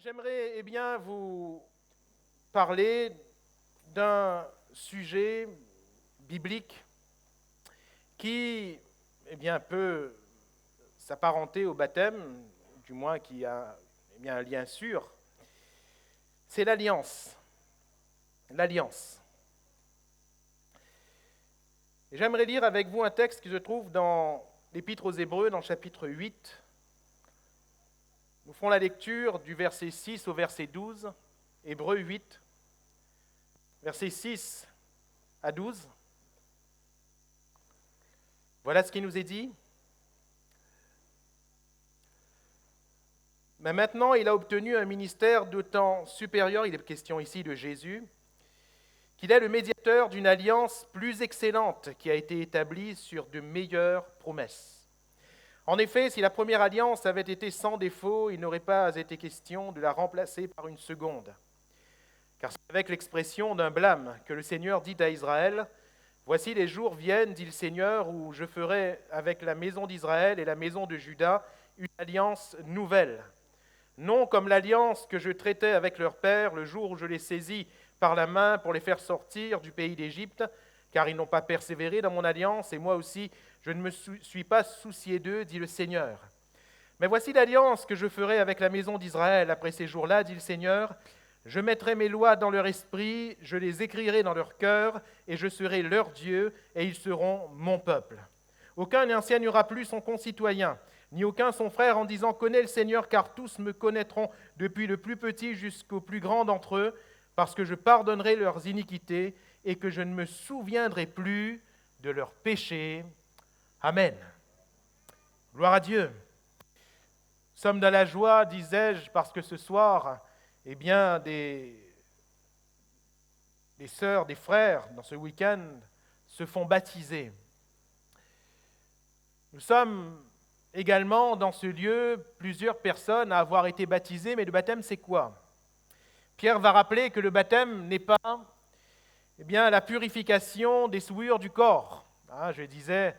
J'aimerais vous parler d'un sujet biblique qui peut s'apparenter au baptême, du moins qui a un lien sûr. C'est l'alliance. L'alliance. Et j'aimerais lire avec vous un texte qui se trouve dans l'Épître aux Hébreux, dans le chapitre 8. Nous ferons la lecture du verset 6 au verset 12, Hébreux 8, versets 6 à 12. Voilà ce qui nous est dit. Mais maintenant, il a obtenu un ministère d'autant supérieur, il est question ici de Jésus, qu'il est le médiateur d'une alliance plus excellente qui a été établie sur de meilleures promesses. En effet, si la première alliance avait été sans défaut, il n'aurait pas été question de la remplacer par une seconde. Car c'est avec l'expression d'un blâme que le Seigneur dit à Israël, « Voici les jours viennent, dit le Seigneur, où je ferai avec la maison d'Israël et la maison de Juda une alliance nouvelle. Non comme l'alliance que je traitais avec leur père le jour où je les saisis par la main pour les faire sortir du pays d'Égypte, car ils n'ont pas persévéré dans mon alliance, et moi aussi je ne me suis pas soucié d'eux, dit le Seigneur. Mais voici l'alliance que je ferai avec la maison d'Israël après ces jours-là, dit le Seigneur. Je mettrai mes lois dans leur esprit, je les écrirai dans leur cœur, et je serai leur Dieu, et ils seront mon peuple. Aucun n'enseignera plus son concitoyen, ni aucun son frère en disant « Connais le Seigneur, car tous me connaîtront, depuis le plus petit jusqu'au plus grand d'entre eux, parce que je pardonnerai leurs iniquités, et que je ne me souviendrai plus de leurs péchés. » Amen. Gloire à Dieu. Nous sommes dans la joie, disais-je, parce que ce soir, des sœurs, des frères, dans ce week-end, se font baptiser. Nous sommes également dans ce lieu plusieurs personnes à avoir été baptisées, mais le baptême, c'est quoi? Pierre va rappeler que le baptême n'est pas la purification des souillures du corps. Je disais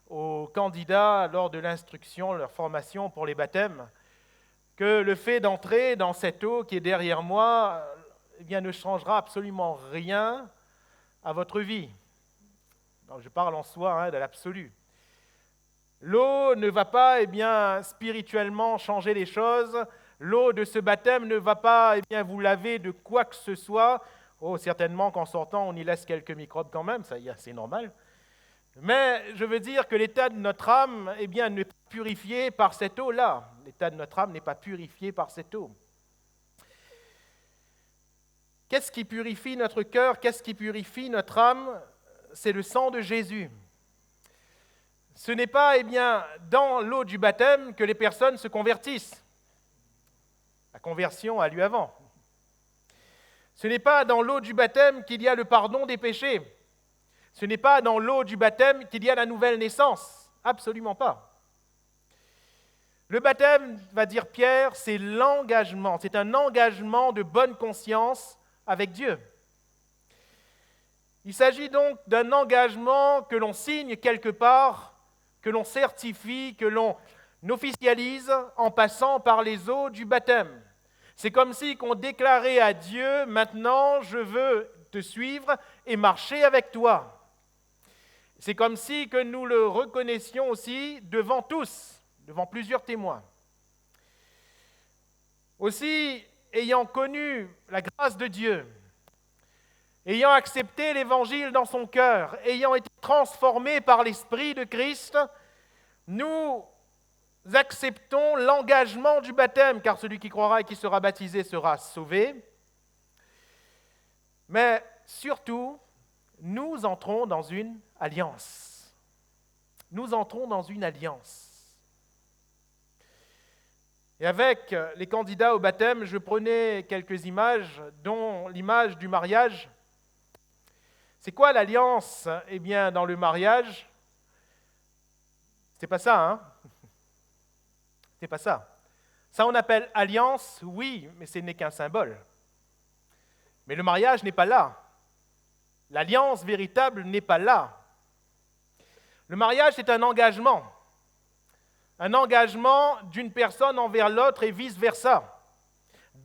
aux candidats lors de l'instruction, leur formation pour les baptêmes, que le fait d'entrer dans cette eau qui est derrière moi ne changera absolument rien à votre vie. Donc, je parle en soi de l'absolu. L'eau ne va pas spirituellement changer les choses. L'eau de ce baptême ne va pas vous laver de quoi que ce soit. Oh, certainement qu'en sortant, on y laisse quelques microbes quand même, ça c'est normal. Mais je veux dire que l'état de notre âme n'est pas purifié par cette eau-là. L'état de notre âme n'est pas purifié par cette eau. Qu'est-ce qui purifie notre cœur? Qu'est-ce qui purifie notre âme? C'est le sang de Jésus. Ce n'est pas dans l'eau du baptême que les personnes se convertissent. La conversion a lieu avant. Ce n'est pas dans l'eau du baptême qu'il y a le pardon des péchés. Ce n'est pas dans l'eau du baptême qu'il y a la nouvelle naissance. Absolument pas. Le baptême, va dire Pierre, c'est l'engagement. C'est un engagement de bonne conscience avec Dieu. Il s'agit donc d'un engagement que l'on signe quelque part, que l'on certifie, que l'on officialise en passant par les eaux du baptême. C'est comme si on déclarait à Dieu, maintenant je veux te suivre et marcher avec toi. C'est comme si que nous le reconnaissions aussi devant tous, devant plusieurs témoins. Aussi, ayant connu la grâce de Dieu, ayant accepté l'Évangile dans son cœur, ayant été transformé par l'Esprit de Christ, nous acceptons l'engagement du baptême, car celui qui croira et qui sera baptisé sera sauvé. Mais surtout, nous entrons dans une alliance. Nous entrons dans une alliance. Et avec les candidats au baptême, je prenais quelques images, dont l'image du mariage. C'est quoi l'alliance? Dans le mariage, c'est pas ça, hein? C'est pas ça. Ça, on appelle alliance, oui, mais ce n'est qu'un symbole. Mais le mariage n'est pas là. L'alliance véritable n'est pas là. Le mariage, c'est un engagement d'une personne envers l'autre et vice-versa.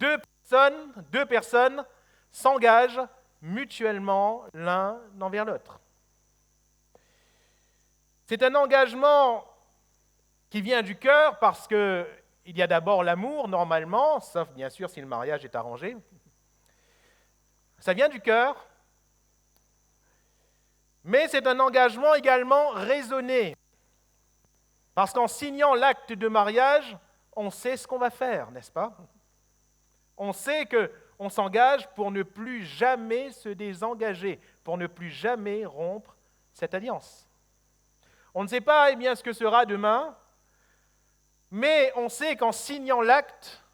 deux personnes s'engagent mutuellement l'un envers l'autre. C'est un engagement qui vient du cœur parce qu'il y a d'abord l'amour, normalement, sauf bien sûr si le mariage est arrangé. Ça vient du cœur, mais c'est un engagement également raisonné. Parce qu'en signant l'acte de mariage, on sait ce qu'on va faire, n'est-ce pas? On sait qu'on s'engage pour ne plus jamais se désengager, pour ne plus jamais rompre cette alliance. On ne sait pas bien ce que sera demain, mais on sait qu'en signant l'acte,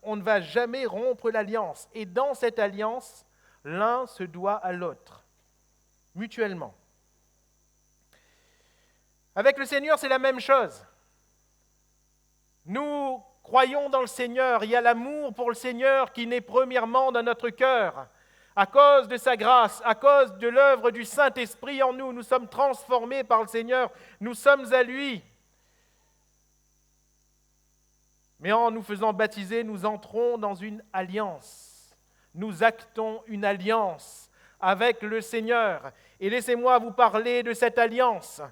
on ne va jamais rompre l'alliance. Et dans cette alliance, l'un se doit à l'autre, mutuellement. Avec le Seigneur, c'est la même chose. Nous croyons dans le Seigneur, il y a l'amour pour le Seigneur qui naît premièrement dans notre cœur. À cause de sa grâce, à cause de l'œuvre du Saint-Esprit en nous, nous sommes transformés par le Seigneur, nous sommes à lui. Mais en nous faisant baptiser, nous entrons dans une alliance. Nous actons une alliance avec le Seigneur. Et laissez-moi vous parler de cette alliance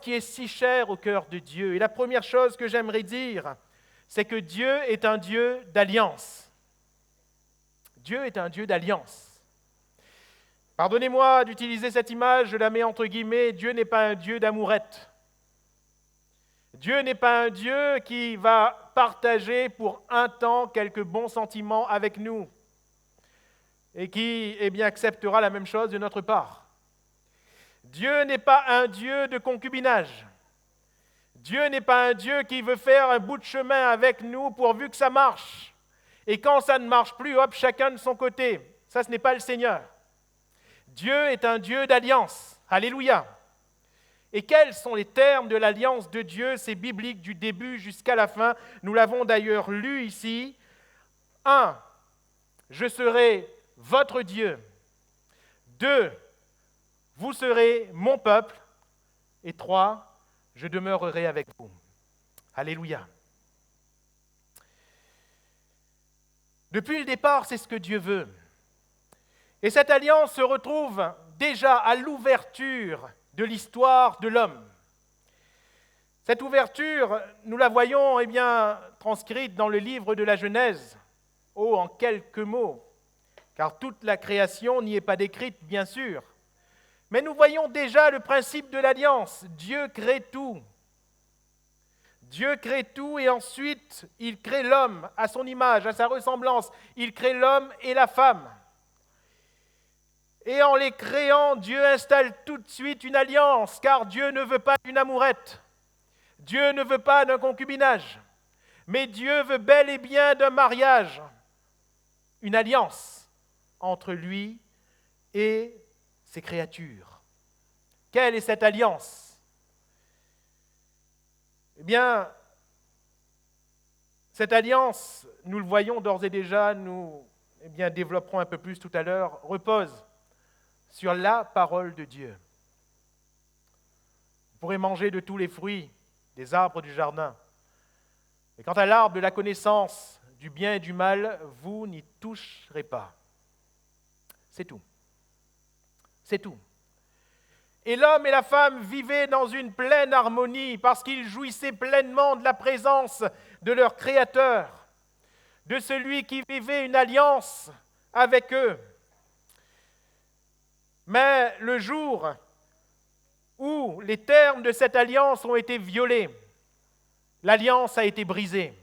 qui est si chère au cœur de Dieu. Et la première chose que j'aimerais dire, c'est que Dieu est un Dieu d'alliance. Dieu est un Dieu d'alliance. Pardonnez-moi d'utiliser cette image, je la mets entre guillemets, Dieu n'est pas un Dieu d'amourette. Dieu n'est pas un Dieu qui va partager pour un temps quelques bons sentiments avec nous et qui acceptera la même chose de notre part. Dieu n'est pas un Dieu de concubinage. Dieu n'est pas un Dieu qui veut faire un bout de chemin avec nous pourvu que ça marche. Et quand ça ne marche plus, hop, chacun de son côté. Ça, ce n'est pas le Seigneur. Dieu est un Dieu d'alliance. Alléluia. Et quels sont les termes de l'alliance de Dieu? C'est biblique du début jusqu'à la fin. Nous l'avons d'ailleurs lu ici. 1. Je serai votre Dieu. 2. Vous serez mon peuple. Et 3. Je demeurerai avec vous. Alléluia. Depuis le départ, c'est ce que Dieu veut. Et cette alliance se retrouve déjà à l'ouverture de l'histoire de l'homme. Cette ouverture, nous la voyons transcrite dans le livre de la Genèse, en quelques mots, car toute la création n'y est pas décrite, bien sûr. Mais nous voyons déjà le principe de l'alliance. Dieu crée tout. Dieu crée tout et ensuite, il crée l'homme à son image, à sa ressemblance. Il crée l'homme et la femme. Et en les créant, Dieu installe tout de suite une alliance, car Dieu ne veut pas d'une amourette. Dieu ne veut pas d'un concubinage. Mais Dieu veut bel et bien d'un mariage, une alliance entre lui et ses créatures. Quelle est cette alliance ? Cette alliance, nous le voyons d'ores et déjà, nous développerons un peu plus tout à l'heure, repose sur la parole de Dieu. Vous pourrez manger de tous les fruits des arbres du jardin. Mais quant à l'arbre de la connaissance du bien et du mal, vous n'y toucherez pas. C'est tout. C'est tout. Et l'homme et la femme vivaient dans une pleine harmonie parce qu'ils jouissaient pleinement de la présence de leur Créateur, de celui qui vivait une alliance avec eux. Mais le jour où les termes de cette alliance ont été violés, l'alliance a été brisée.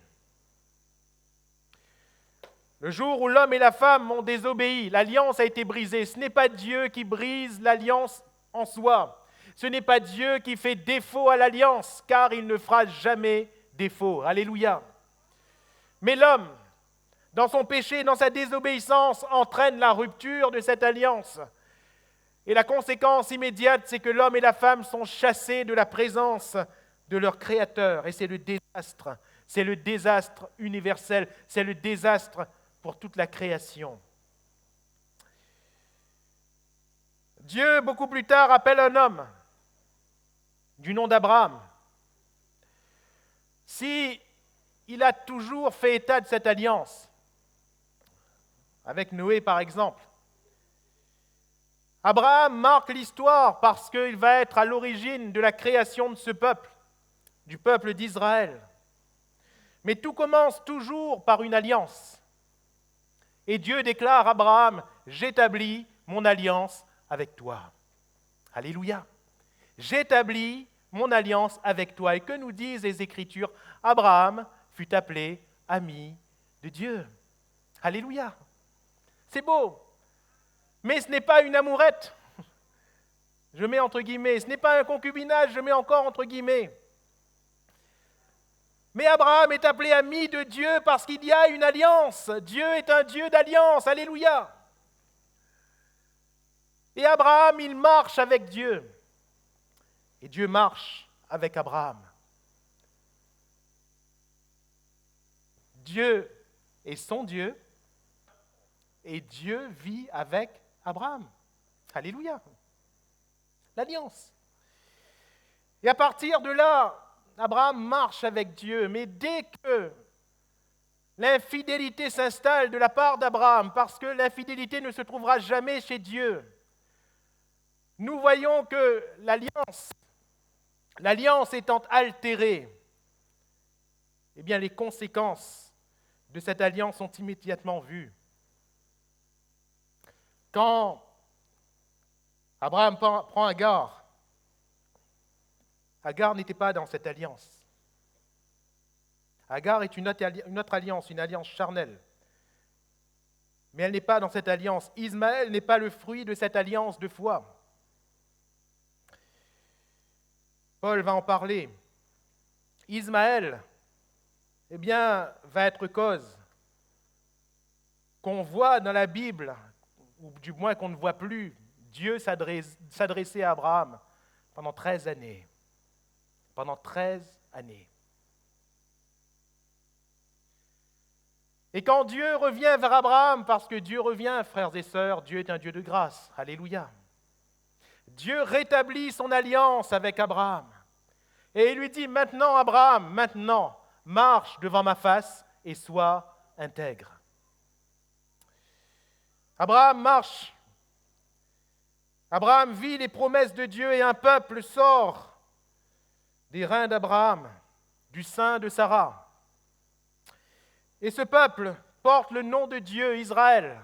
Le jour où l'homme et la femme ont désobéi, l'alliance a été brisée. Ce n'est pas Dieu qui brise l'alliance en soi. Ce n'est pas Dieu qui fait défaut à l'alliance, car il ne fera jamais défaut. Alléluia. Mais l'homme, dans son péché, dans sa désobéissance, entraîne la rupture de cette alliance. Et la conséquence immédiate, c'est que l'homme et la femme sont chassés de la présence de leur Créateur. Et c'est le désastre universel, c'est le désastre pour toute la création. Dieu, beaucoup plus tard, appelle un homme du nom d'Abraham. Si il a toujours fait état de cette alliance. Avec Noé, par exemple. Abraham marque l'histoire parce qu'il va être à l'origine de la création de ce peuple, du peuple d'Israël. Mais tout commence toujours par une alliance. Et Dieu déclare à Abraham, « J'établis mon alliance avec toi. » Alléluia. « J'établis mon alliance avec toi. » Et que nous disent les Écritures? Abraham fut appelé ami de Dieu. Alléluia. C'est beau. Mais ce n'est pas une amourette. Je mets entre guillemets. Ce n'est pas un concubinage, je mets encore entre guillemets. Mais Abraham est appelé ami de Dieu parce qu'il y a une alliance. Dieu est un Dieu d'alliance. Alléluia. Et Abraham, il marche avec Dieu. Et Dieu marche avec Abraham. Dieu est son Dieu. Et Dieu vit avec Abraham. Alléluia. L'alliance. Et à partir de là, Abraham marche avec Dieu. Mais dès que l'infidélité s'installe de la part d'Abraham, parce que l'infidélité ne se trouvera jamais chez Dieu, nous voyons que l'alliance étant altérée, eh bien les conséquences de cette alliance sont immédiatement vues. Quand Abraham prend Agar, Agar n'était pas dans cette alliance. Agar est une autre alliance, une alliance charnelle. Mais elle n'est pas dans cette alliance. Ismaël n'est pas le fruit de cette alliance de foi. Paul va en parler. Ismaël, eh bien, va être cause qu'on voit dans la Bible, ou du moins qu'on ne voit plus, Dieu s'adresser à Abraham pendant 13 années. Pendant 13 années. Et quand Dieu revient vers Abraham, parce que Dieu revient, frères et sœurs, Dieu est un Dieu de grâce. Alléluia. Dieu rétablit son alliance avec Abraham. Et il lui dit, maintenant Abraham, maintenant, marche devant ma face et sois intègre. Abraham marche. Abraham vit les promesses de Dieu et un peuple sort des reins d'Abraham, du sein de Sarah. Et ce peuple porte le nom de Dieu, Israël,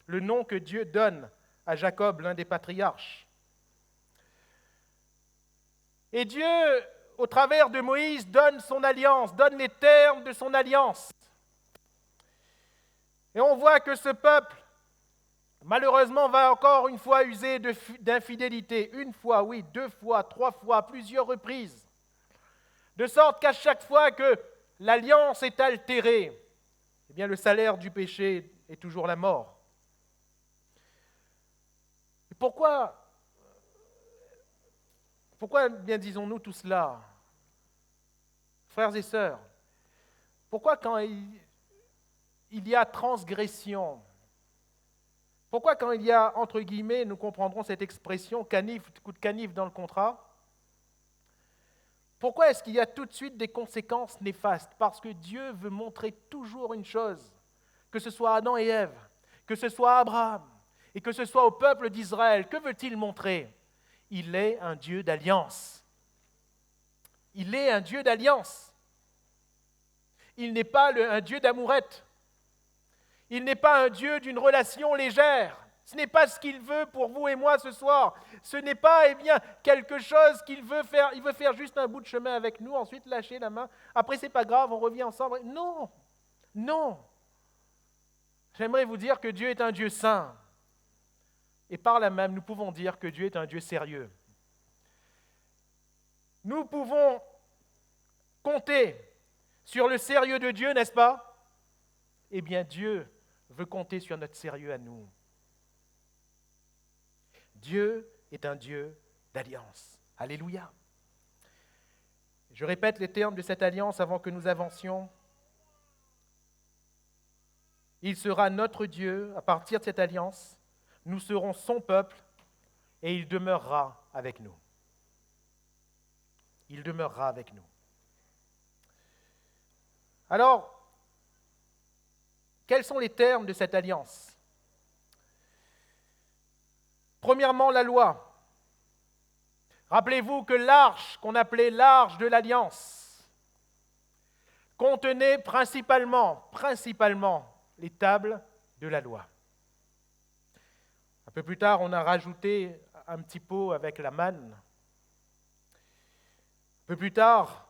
le nom que Dieu donne à Jacob, l'un des patriarches. Et Dieu, au travers de Moïse, donne son alliance, donne les termes de son alliance. Et on voit que ce peuple, malheureusement, va encore une fois user d'infidélité. Une fois, oui, 2 fois, 3 fois, plusieurs reprises. De sorte qu'à chaque fois que l'alliance est altérée, eh bien le salaire du péché est toujours la mort. Et pourquoi bien disons-nous tout cela? Frères et sœurs, pourquoi quand il y a transgression, pourquoi quand il y a, entre guillemets, nous comprendrons cette expression, coup de canif dans le contrat, pourquoi est-ce qu'il y a tout de suite des conséquences néfastes? Parce que Dieu veut montrer toujours une chose, que ce soit Adam et Ève, que ce soit Abraham, et que ce soit au peuple d'Israël. Que veut-il montrer? Il est un Dieu d'alliance. Il est un Dieu d'alliance. Il n'est pas un Dieu d'amourette. Il n'est pas un Dieu d'une relation légère. Ce n'est pas ce qu'il veut pour vous et moi ce soir. Ce n'est pas, quelque chose qu'il veut faire. Il veut faire juste un bout de chemin avec nous, ensuite lâcher la main. Après, c'est pas grave, on revient ensemble. Non, non. J'aimerais vous dire que Dieu est un Dieu saint. Et par là même, nous pouvons dire que Dieu est un Dieu sérieux. Nous pouvons compter sur le sérieux de Dieu, n'est-ce pas? Eh bien, Dieu veut compter sur notre sérieux à nous. Dieu est un Dieu d'alliance. Alléluia. Je répète les termes de cette alliance avant que nous avancions. Il sera notre Dieu à partir de cette alliance. Nous serons son peuple et il demeurera avec nous. Il demeurera avec nous. Alors, quels sont les termes de cette alliance? Premièrement, la loi. Rappelez-vous que l'arche, qu'on appelait l'arche de l'alliance, contenait principalement les tables de la loi. Un peu plus tard, on a rajouté un petit pot avec la manne. Un peu plus tard,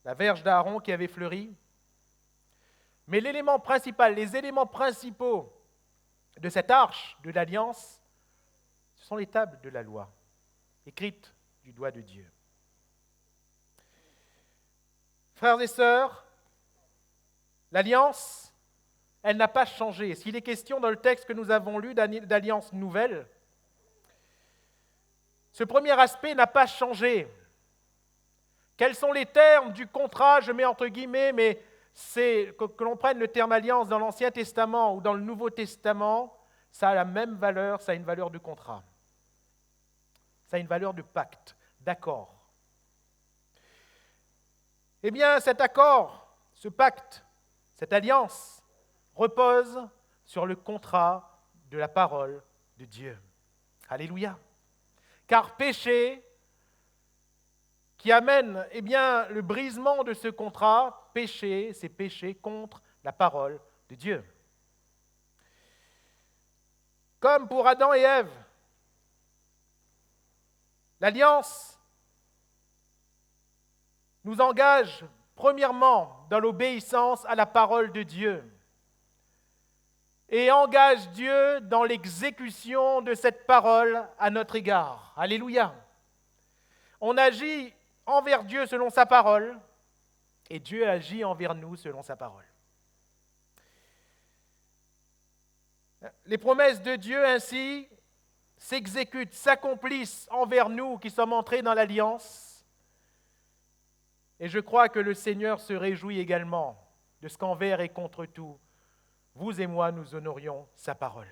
la verge d'Aaron qui avait fleuri. Mais l'élément principal, les éléments principaux de cette arche de l'alliance, ce sont les tables de la loi, écrites du doigt de Dieu. Frères et sœurs, l'alliance, elle n'a pas changé. S'il est question dans le texte que nous avons lu d'alliance nouvelle, ce premier aspect n'a pas changé. Quels sont les termes du contrat? Je mets entre guillemets, mais c'est que l'on prenne le terme alliance dans l'Ancien Testament ou dans le Nouveau Testament, ça a la même valeur, ça a une valeur de contrat. Ça a une valeur de pacte, d'accord. Eh bien, cet accord, ce pacte, cette alliance repose sur le contrat de la parole de Dieu. Alléluia. Car péché qui amène le brisement de ce contrat, péché, c'est péché contre la parole de Dieu. Comme pour Adam et Ève, l'alliance nous engage premièrement dans l'obéissance à la parole de Dieu et engage Dieu dans l'exécution de cette parole à notre égard. Alléluia. On agit envers Dieu selon sa parole et Dieu agit envers nous selon sa parole. Les promesses de Dieu ainsi s'exécutent, s'accomplissent envers nous qui sommes entrés dans l'alliance. Et je crois que le Seigneur se réjouit également de ce qu'envers et contre tout, vous et moi, nous honorions sa parole.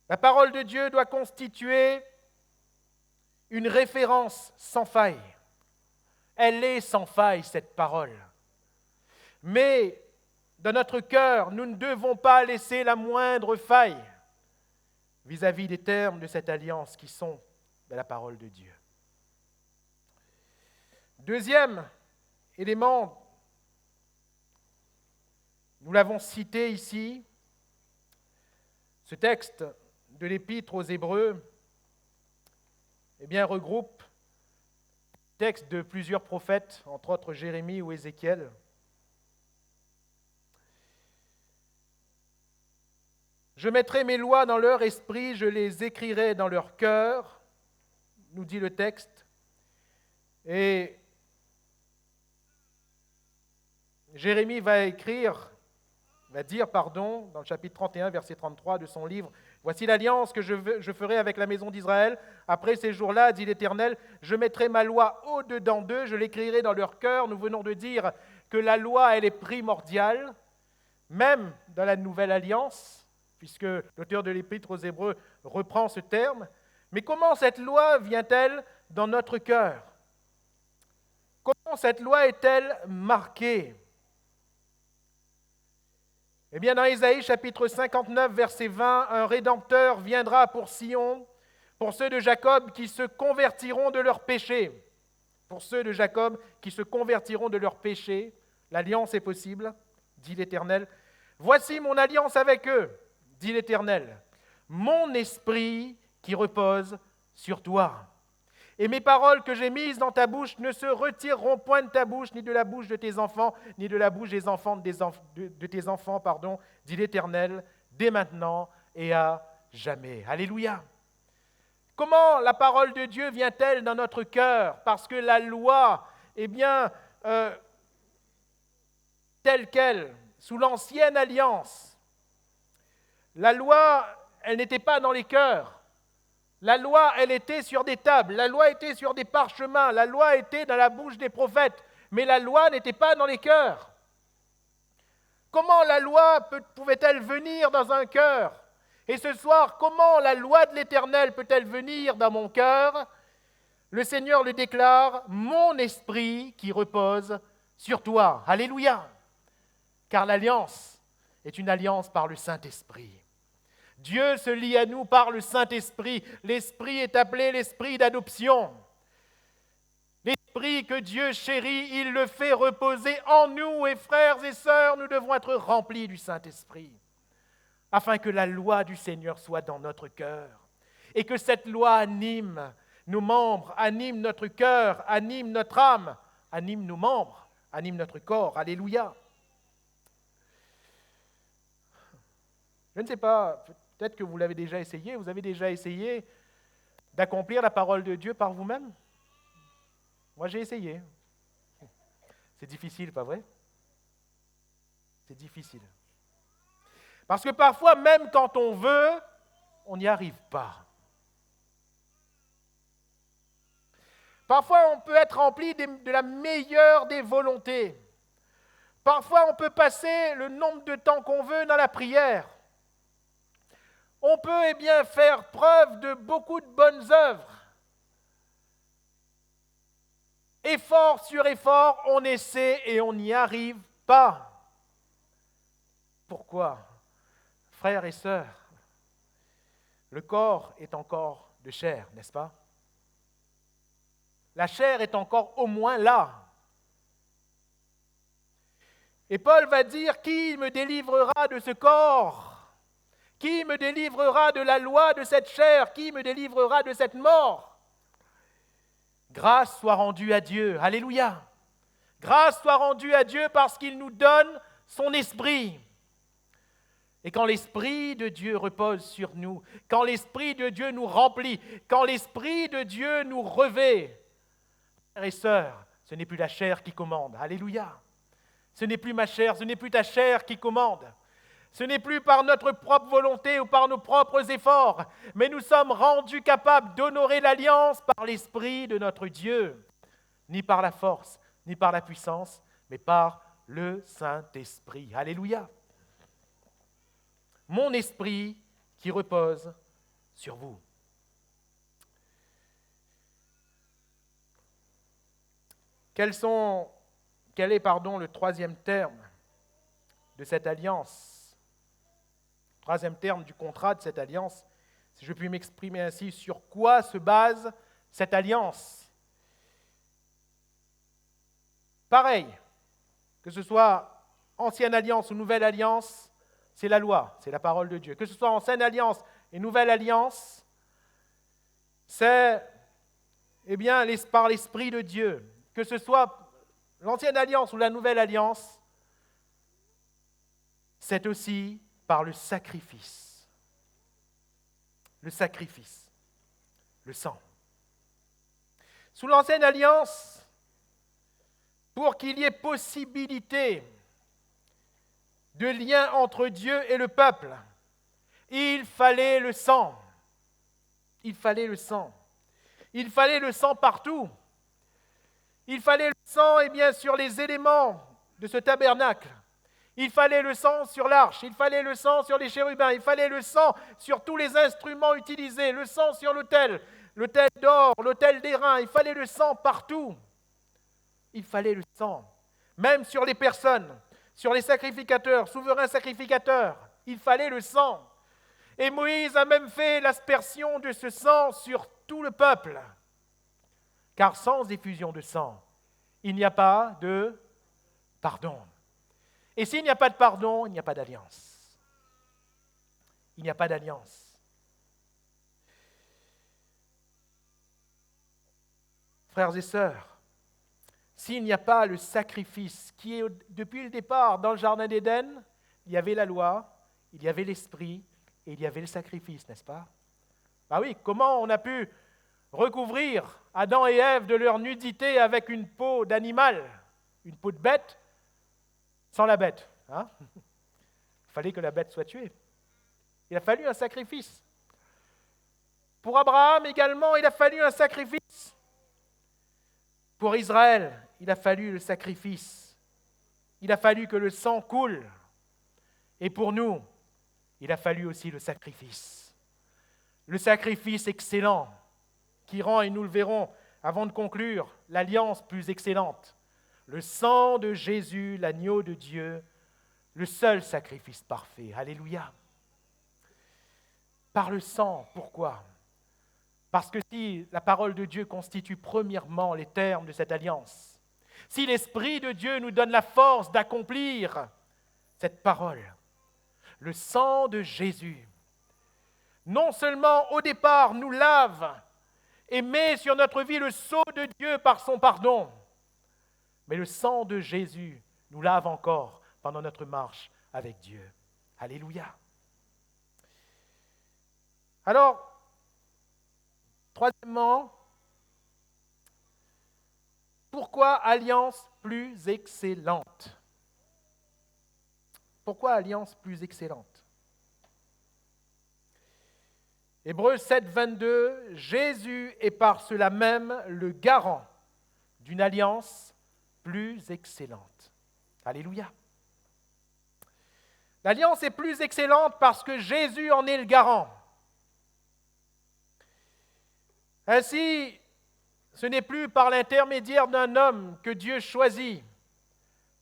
La parole de Dieu doit constituer une référence sans faille. Elle est sans faille, cette parole. Mais dans notre cœur, nous ne devons pas laisser la moindre faille vis-à-vis des termes de cette alliance qui sont de la parole de Dieu. Deuxième élément, nous l'avons cité ici, ce texte de l'Épître aux Hébreux regroupe le texte de plusieurs prophètes, entre autres Jérémie ou Ézéchiel. Je mettrai mes lois dans leur esprit, je les écrirai dans leur cœur, nous dit le texte. Et Jérémie va dire, dans le chapitre 31, verset 33 de son livre, « Voici l'alliance que je ferai avec la maison d'Israël. Après ces jours-là, dit l'Éternel, je mettrai ma loi au-dedans d'eux, je l'écrirai dans leur cœur. » Nous venons de dire que la loi, elle est primordiale, même dans la nouvelle alliance, puisque l'auteur de l'Épître aux Hébreux reprend ce terme. Mais comment cette loi vient-elle dans notre cœur? Comment cette loi est-elle marquée? Eh bien, dans Ésaïe chapitre 59, verset 20, un Rédempteur viendra pour Sion, pour ceux de Jacob qui se convertiront de leurs péchés. Pour ceux de Jacob qui se convertiront de leurs péchés, l'alliance est possible, dit l'Éternel. Voici mon alliance avec eux, dit l'Éternel, mon esprit qui repose sur toi. Et mes paroles que j'ai mises dans ta bouche ne se retireront point de ta bouche, ni de la bouche de tes enfants, ni de la bouche des enfants de tes enfants, dit l'Éternel, dès maintenant et à jamais. Alléluia. Comment la parole de Dieu vient-elle dans notre cœur? Parce que la loi, telle qu'elle, sous l'ancienne alliance, la loi, elle n'était pas dans les cœurs. La loi, elle était sur des tables, la loi était sur des parchemins, la loi était dans la bouche des prophètes, mais la loi n'était pas dans les cœurs. Comment la loi pouvait-elle venir dans un cœur? Et ce soir, comment la loi de l'Éternel peut-elle venir dans mon cœur? Le Seigneur le déclare, « Mon esprit qui repose sur toi. » Alléluia. Car l'alliance est une alliance par le Saint-Esprit. Dieu se lie à nous par le Saint-Esprit. L'Esprit est appelé l'Esprit d'adoption. L'Esprit que Dieu chérit, il le fait reposer en nous. Et frères et sœurs, nous devons être remplis du Saint-Esprit, afin que la loi du Seigneur soit dans notre cœur. Et que cette loi anime nos membres, anime notre cœur, anime notre âme, anime nos membres, anime notre corps. Alléluia. Je ne sais pas, peut-être que vous l'avez déjà essayé, vous avez déjà essayé d'accomplir la parole de Dieu par vous-même? Moi, j'ai essayé. C'est difficile, pas vrai? C'est difficile. Parce que parfois, même quand on veut, on n'y arrive pas. Parfois, on peut être rempli de la meilleure des volontés. Parfois, on peut passer le nombre de temps qu'on veut dans la prière. On peut faire preuve de beaucoup de bonnes œuvres. Effort sur effort, on essaie et on n'y arrive pas. Pourquoi? Frères et sœurs, le corps est encore de chair, n'est-ce pas? La chair est encore au moins là. Et Paul va dire, qui me délivrera de ce corps? Qui me délivrera de la loi de cette chair? Qui me délivrera de cette mort? Grâce soit rendue à Dieu. Alléluia. Grâce soit rendue à Dieu parce qu'il nous donne son esprit. Et quand l'Esprit de Dieu repose sur nous, quand l'Esprit de Dieu nous remplit, quand l'Esprit de Dieu nous revêt, frères et sœurs, ce n'est plus la chair qui commande. Alléluia. Ce n'est plus ma chair, ce n'est plus ta chair qui commande. Ce n'est plus par notre propre volonté ou par nos propres efforts, mais nous sommes rendus capables d'honorer l'alliance par l'Esprit de notre Dieu, ni par la force, ni par la puissance, mais par le Saint-Esprit. Alléluia. Mon esprit qui repose sur vous. Quel est le troisième terme de cette alliance? Troisième terme du contrat de cette alliance, si je puis m'exprimer ainsi, sur quoi se base cette alliance? Pareil, que ce soit ancienne alliance ou nouvelle alliance, c'est la loi, c'est la parole de Dieu. Que ce soit ancienne alliance et nouvelle alliance, c'est par l'Esprit de Dieu. Que ce soit l'ancienne alliance ou la nouvelle alliance, c'est aussi par le sacrifice. Le sacrifice, le sang. Sous l'ancienne alliance, pour qu'il y ait possibilité de lien entre Dieu et le peuple, il fallait le sang. Il fallait le sang. Il fallait le sang partout. Il fallait le sang sur les éléments de ce tabernacle. Il fallait le sang sur l'arche, il fallait le sang sur les chérubins, il fallait le sang sur tous les instruments utilisés, le sang sur l'autel d'or, l'autel d'airain, il fallait le sang partout. Il fallait le sang, même sur les personnes, sur les sacrificateurs, souverains sacrificateurs, il fallait le sang. Et Moïse a même fait l'aspersion de ce sang sur tout le peuple. Car sans effusion de sang, il n'y a pas de pardon. Et s'il n'y a pas de pardon, il n'y a pas d'alliance. Il n'y a pas d'alliance. Frères et sœurs, s'il n'y a pas le sacrifice qui est depuis le départ dans le Jardin d'Éden, il y avait la loi, il y avait l'esprit et il y avait le sacrifice, n'est-ce pas? Ah oui, comment on a pu recouvrir Adam et Ève de leur nudité avec une peau d'animal, une peau de bête, sans la bête, hein? Il fallait que la bête soit tuée. Il a fallu un sacrifice. Pour Abraham également, il a fallu un sacrifice. Pour Israël, il a fallu le sacrifice. Il a fallu que le sang coule. Et pour nous, il a fallu aussi le sacrifice. Le sacrifice excellent qui rend, et nous le verrons, avant de conclure, l'alliance plus excellente. Le sang de Jésus, l'agneau de Dieu, le seul sacrifice parfait. Alléluia. Par le sang, pourquoi ? Parce que si la parole de Dieu constitue premièrement les termes de cette alliance, si l'Esprit de Dieu nous donne la force d'accomplir cette parole, le sang de Jésus, non seulement au départ nous lave et met sur notre vie le sceau de Dieu par son pardon, mais le sang de Jésus nous lave encore pendant notre marche avec Dieu. Alléluia. Alors, troisièmement, pourquoi alliance plus excellente ? Pourquoi alliance plus excellente ? Hébreux 7, 22, Jésus est par cela même le garant d'une alliance plus excellente. Alléluia. L'alliance est plus excellente parce que Jésus en est le garant. Ainsi, ce n'est plus par l'intermédiaire d'un homme que Dieu choisit,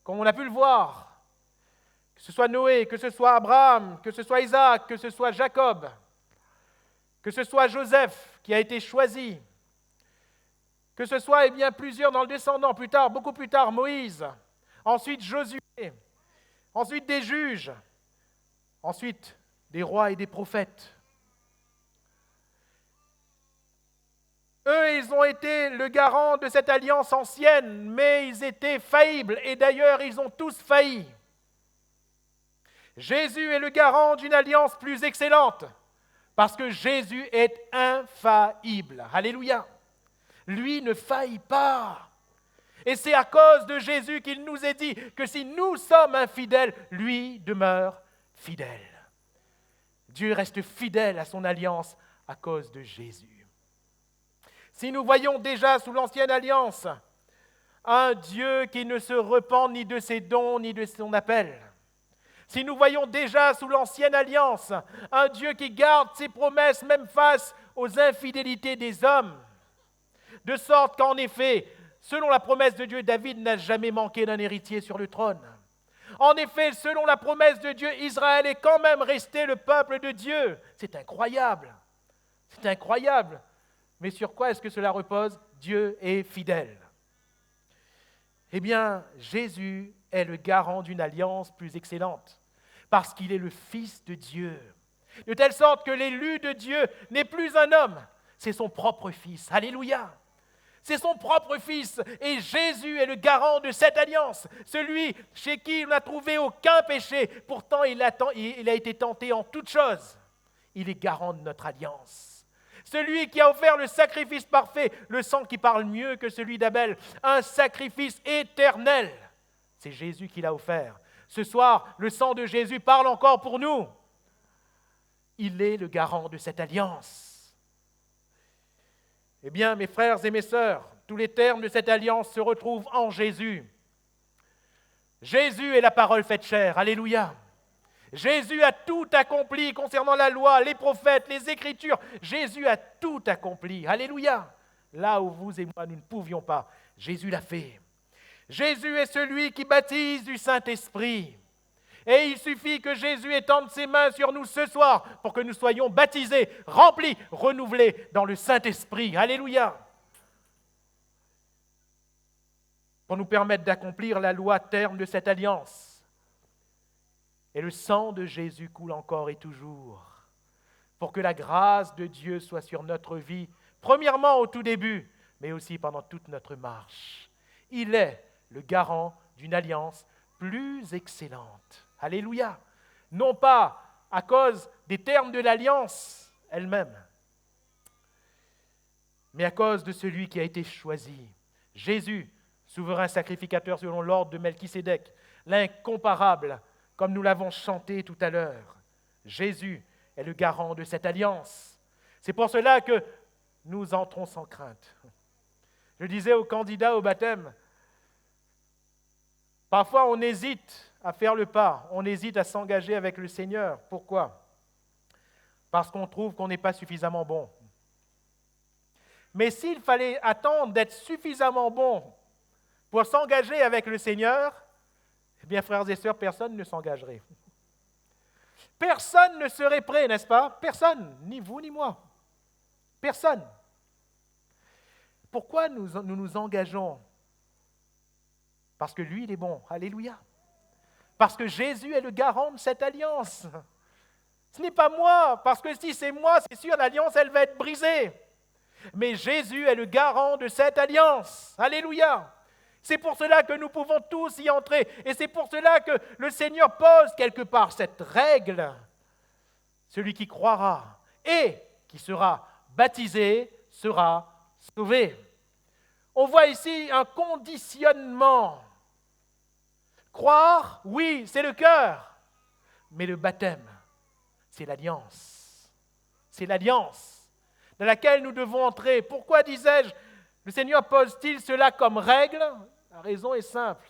comme on a pu le voir, que ce soit Noé, que ce soit Abraham, que ce soit Isaac, que ce soit Jacob, que ce soit Joseph qui a été choisi, que ce soit plusieurs dans le descendant, beaucoup plus tard Moïse, ensuite Josué, ensuite des juges, ensuite des rois et des prophètes. Eux, ils ont été le garant de cette alliance ancienne, mais ils étaient faillibles, et d'ailleurs, ils ont tous failli. Jésus est le garant d'une alliance plus excellente, parce que Jésus est infaillible. Alléluia. Lui ne faillit pas. Et c'est à cause de Jésus qu'il nous est dit que si nous sommes infidèles, lui demeure fidèle. Dieu reste fidèle à son alliance à cause de Jésus. Si nous voyons déjà sous l'ancienne alliance un Dieu qui ne se repent ni de ses dons ni de son appel, si nous voyons déjà sous l'ancienne alliance un Dieu qui garde ses promesses même face aux infidélités des hommes, de sorte qu'en effet, selon la promesse de Dieu, David n'a jamais manqué d'un héritier sur le trône. En effet, selon la promesse de Dieu, Israël est quand même resté le peuple de Dieu. C'est incroyable. C'est incroyable. Mais sur quoi est-ce que cela repose ? Dieu est fidèle. Eh bien, Jésus est le garant d'une alliance plus excellente, parce qu'il est le Fils de Dieu. De telle sorte que l'élu de Dieu n'est plus un homme, c'est son propre Fils. Alléluia! C'est son propre Fils, et Jésus est le garant de cette alliance, celui chez qui il n'a trouvé aucun péché, pourtant il a été tenté en toutes choses. Il est garant de notre alliance. Celui qui a offert le sacrifice parfait, le sang qui parle mieux que celui d'Abel, un sacrifice éternel. C'est Jésus qui l'a offert. Ce soir, le sang de Jésus parle encore pour nous. Il est le garant de cette alliance. Eh bien, mes frères et mes sœurs, tous les termes de cette alliance se retrouvent en Jésus. Jésus est la parole faite chair. Alléluia. Jésus a tout accompli concernant la loi, les prophètes, les Écritures. Jésus a tout accompli. Alléluia. Là où vous et moi, nous ne pouvions pas, Jésus l'a fait. Jésus est celui qui baptise du Saint-Esprit. Et il suffit que Jésus étende ses mains sur nous ce soir pour que nous soyons baptisés, remplis, renouvelés dans le Saint-Esprit. Alléluia. Pour nous permettre d'accomplir la loi terme de cette alliance. Et le sang de Jésus coule encore et toujours pour que la grâce de Dieu soit sur notre vie, premièrement au tout début, mais aussi pendant toute notre marche. Il est le garant d'une alliance plus excellente. Alléluia. Non pas à cause des termes de l'alliance elle-même, mais à cause de celui qui a été choisi. Jésus, souverain sacrificateur selon l'ordre de Melchisédek, l'incomparable, comme nous l'avons chanté tout à l'heure. Jésus est le garant de cette alliance. C'est pour cela que nous entrons sans crainte. Je disais aux candidats au baptême, parfois on hésite à faire le pas, on hésite à s'engager avec le Seigneur. Pourquoi ? Parce qu'on trouve qu'on n'est pas suffisamment bon. Mais s'il fallait attendre d'être suffisamment bon pour s'engager avec le Seigneur, eh bien, frères et sœurs, personne ne s'engagerait. Personne ne serait prêt, n'est-ce pas? Personne, ni vous ni moi. Personne. Pourquoi nous nous engageons? Parce que lui, il est bon. Alléluia. Parce que Jésus est le garant de cette alliance. Ce n'est pas moi, parce que si c'est moi, c'est sûr, l'alliance, elle va être brisée. Mais Jésus est le garant de cette alliance. Alléluia. C'est pour cela que nous pouvons tous y entrer. Et c'est pour cela que le Seigneur pose quelque part cette règle. Celui qui croira et qui sera baptisé sera sauvé. On voit ici un conditionnement. Croire, oui, c'est le cœur. Mais le baptême, c'est l'alliance. C'est l'alliance dans laquelle nous devons entrer. Pourquoi, disais-je, le Seigneur pose-t-il cela comme règle? La raison est simple.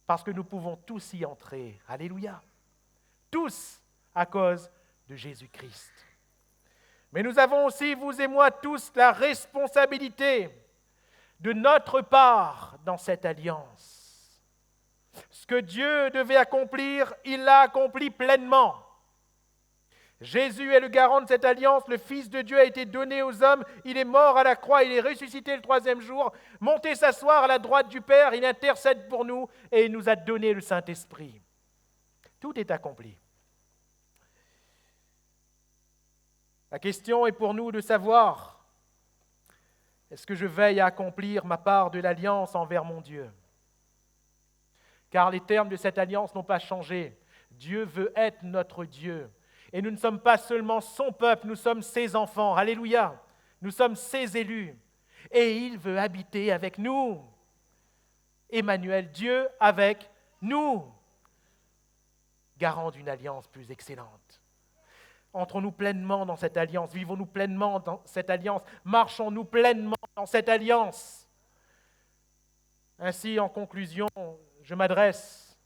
Parce que nous pouvons tous y entrer. Alléluia. Tous à cause de Jésus-Christ. Mais nous avons aussi, vous et moi, tous la responsabilité de notre part dans cette alliance. Ce que Dieu devait accomplir, il l'a accompli pleinement. Jésus est le garant de cette alliance, le Fils de Dieu a été donné aux hommes, il est mort à la croix, il est ressuscité le troisième jour, monté s'asseoir à la droite du Père, il intercède pour nous et il nous a donné le Saint-Esprit. Tout est accompli. La question est pour nous de savoir, est-ce que je veille à accomplir ma part de l'alliance envers mon Dieu? Car les termes de cette alliance n'ont pas changé. Dieu veut être notre Dieu. Et nous ne sommes pas seulement son peuple, nous sommes ses enfants. Alléluia. Nous sommes ses élus. Et il veut habiter avec nous. Emmanuel, Dieu avec nous. Garant d'une alliance plus excellente. Entrons-nous pleinement dans cette alliance, vivons-nous pleinement dans cette alliance, marchons-nous pleinement dans cette alliance. Ainsi, en conclusion, je m'adresse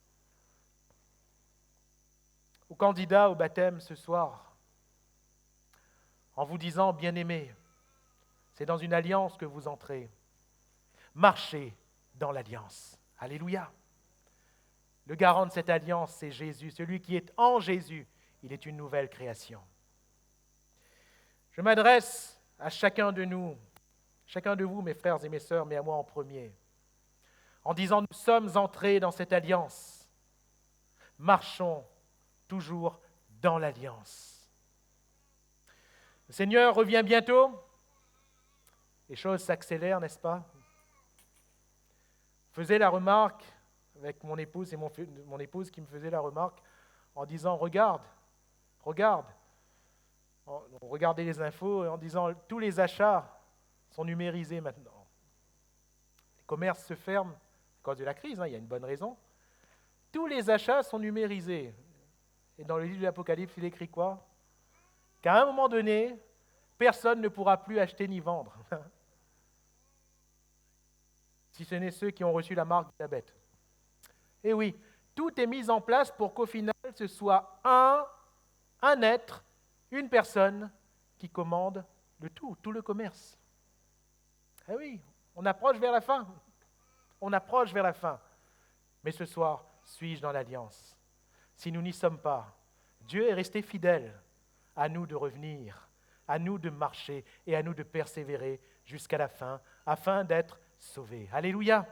aux candidats au baptême ce soir, en vous disant, bien-aimés, c'est dans une alliance que vous entrez. Marchez dans l'alliance. Alléluia. Le garant de cette alliance, c'est Jésus. Celui qui est en Jésus, il est une nouvelle création. Je m'adresse à chacun de nous, chacun de vous, mes frères et mes sœurs, mais à moi en premier, en disant, nous sommes entrés dans cette alliance. Marchons toujours dans l'alliance. Le Seigneur revient bientôt. Les choses s'accélèrent, n'est-ce pas? Je faisais la remarque avec mon épouse, c'est mon épouse qui me faisait la remarque en disant, regarde. On regardait les infos en disant, tous les achats sont numérisés maintenant. Les commerces se ferment à cause de la crise, il y a une bonne raison. Tous les achats sont numérisés. Et dans le livre de l'Apocalypse, il écrit quoi? Qu'à un moment donné, personne ne pourra plus acheter ni vendre. Si ce n'est ceux qui ont reçu la marque de la bête. Et oui, tout est mis en place pour qu'au final, ce soit un être, une personne qui commande le tout le commerce. Eh oui, on approche vers la fin. On approche vers la fin. Mais ce soir, suis-je dans l'alliance? Si nous n'y sommes pas, Dieu est resté fidèle. À nous de revenir, à nous de marcher et à nous de persévérer jusqu'à la fin, afin d'être sauvés. Alléluia!